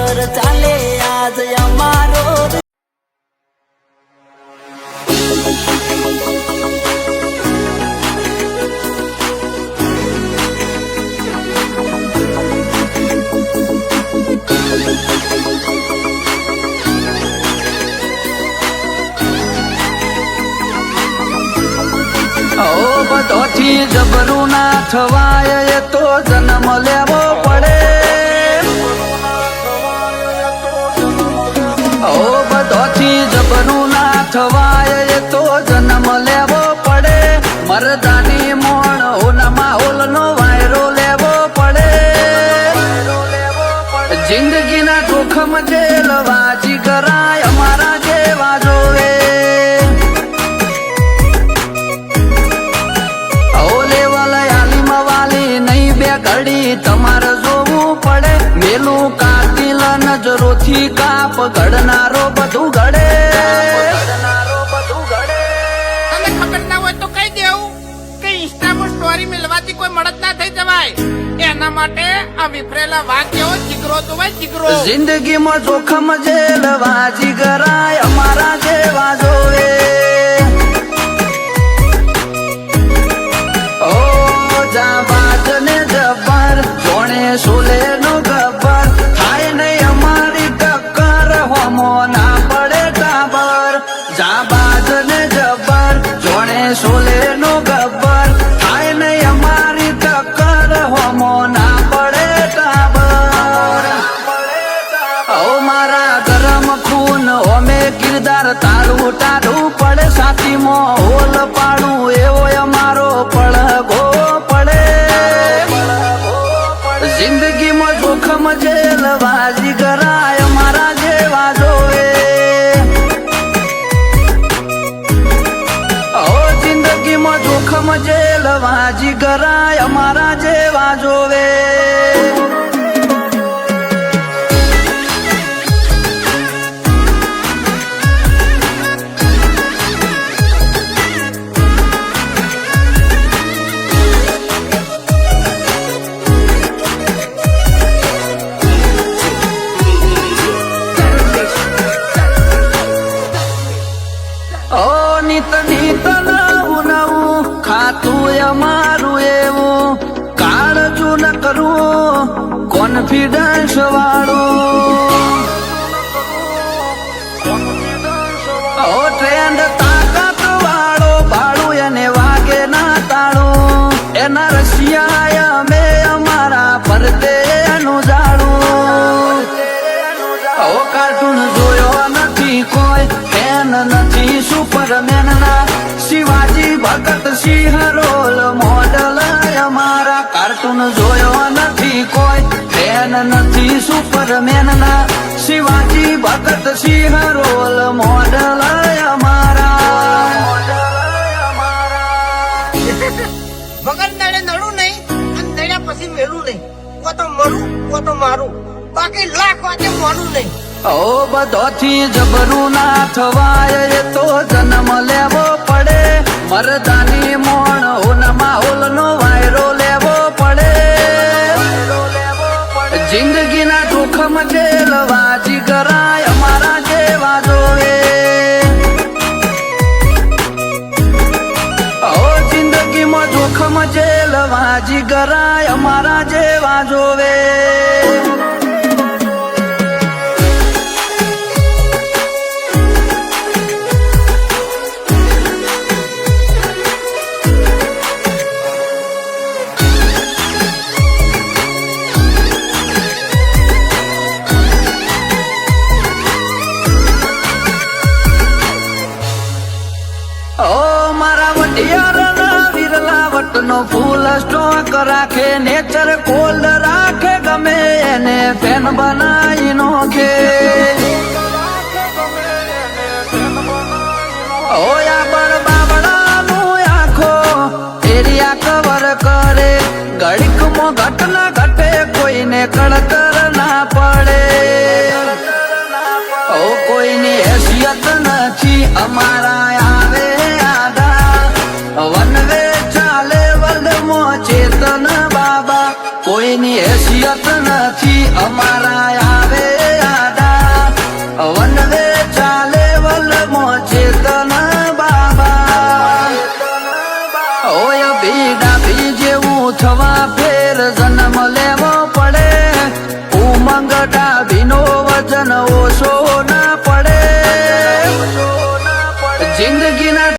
પર ચાલે આજ અમારો બધોથી જબરું ના થવાય એ તો જન્મ લેવો પડે બધોથી જબરું ના થવાય એ તો જન્મ લેવો પડે મરદાની મોણ હોના હોલ નો વાયરો લેવો પડે જિંદગીના જોખમ જેલ વાજી કરાય અમારા જેવા જોવે ઘડી તમારે જોવું પડે મેલું કાતિલ નજરોથી કાપ ઘડનારો બધું ઘડે તને ખબર ના હોય તો કહી દેવું કે ઇન્સ્ટામાં સ્ટોરી મેળવાથી કોઈ મળત ના થઈ જવાય એના માટે આ વિફરેલા વાઘ જેવો જીગરો તો હોય જીગરો જિંદગીમાં જોખમ જેલ વાજી કરાય અમારા જેવા જોવે જાબાજ ને જબર જોણે સોલે નો ગબ્બર થાય નહીં અમારી ટક્કર હોમો ના પડે ટાબર જાબાજ ને જબર જોણે સોલે નો ગબ્બર થાય નહીં અમારી ટક્કર હોમો ના પડે ટાબર ઓ મારા ગરમ ખૂન ઓમે કિરદાર તારું ટાઢું પડે સાચીમાં હોલ પાડું એવો અમારો પડઘો જિંદગીમાં જોખમ જેલ વાજી કરાય અમારા જેવા જોવે જિંદગીમાં જોખમ જેલ વાજી કરાય અમારા જેવા જોવે નીત નવું નવું ખાતું અમારું એવું કાળજું ન કરવું કોન્ફિડન્સ વાળું ટ્રેન્ડ તાકાત વાળો ભાડું એને વાગે ના તાળું એના રશિયા અમે અમારા ફરતે એનું જાડું કાર્ટૂન જોયો નથી કોઈ ફેન નથી સુપરમેન ના શિવાજી ભગત સિંહ રોલ મોડલ અમારા કાર્ટૂન જોયો નથી કોઈ ફેન નથી સુપરમેન ના શિવાજી ભગત સિંહ રોલ મોડલ અમારા વગર દાડે નડું નહીં અને દડ્યા પછી મેલું નહીં કો તો મરું કો તો મારું બાકી લાખ વાતે મોનું નહીં બધોથી જબરું ના થવાય એ તો જન્મ લેવો પડે મરદાની મોણ હોના હોલ નો વાયરો લેવો પડે જિંદગીના જોખમ જેલ વાજી કરાય અમારા જેવા જોવે જિંદગીમાં જોખમ જેલ વાજી કરાય અમારા જેવા જોવે નો ફૂલ સ્ટોક રાખે નેચર કોલ્ડ રાખે ગમે એને ફેન બનાવી નોખે ઓયા બળ બાબડાનું આખો એરિયા કવર કરે ઘડીકમાં ઘટના ઘટે કોઈને કળતર ના પડે કોઈની હેસિયત નથી અમારા આવે આધા વનવે ચાલે વર્લ્ડમાં ચેતન બાબા કોઈની હેસિયત નથી અમારા આવે થવાય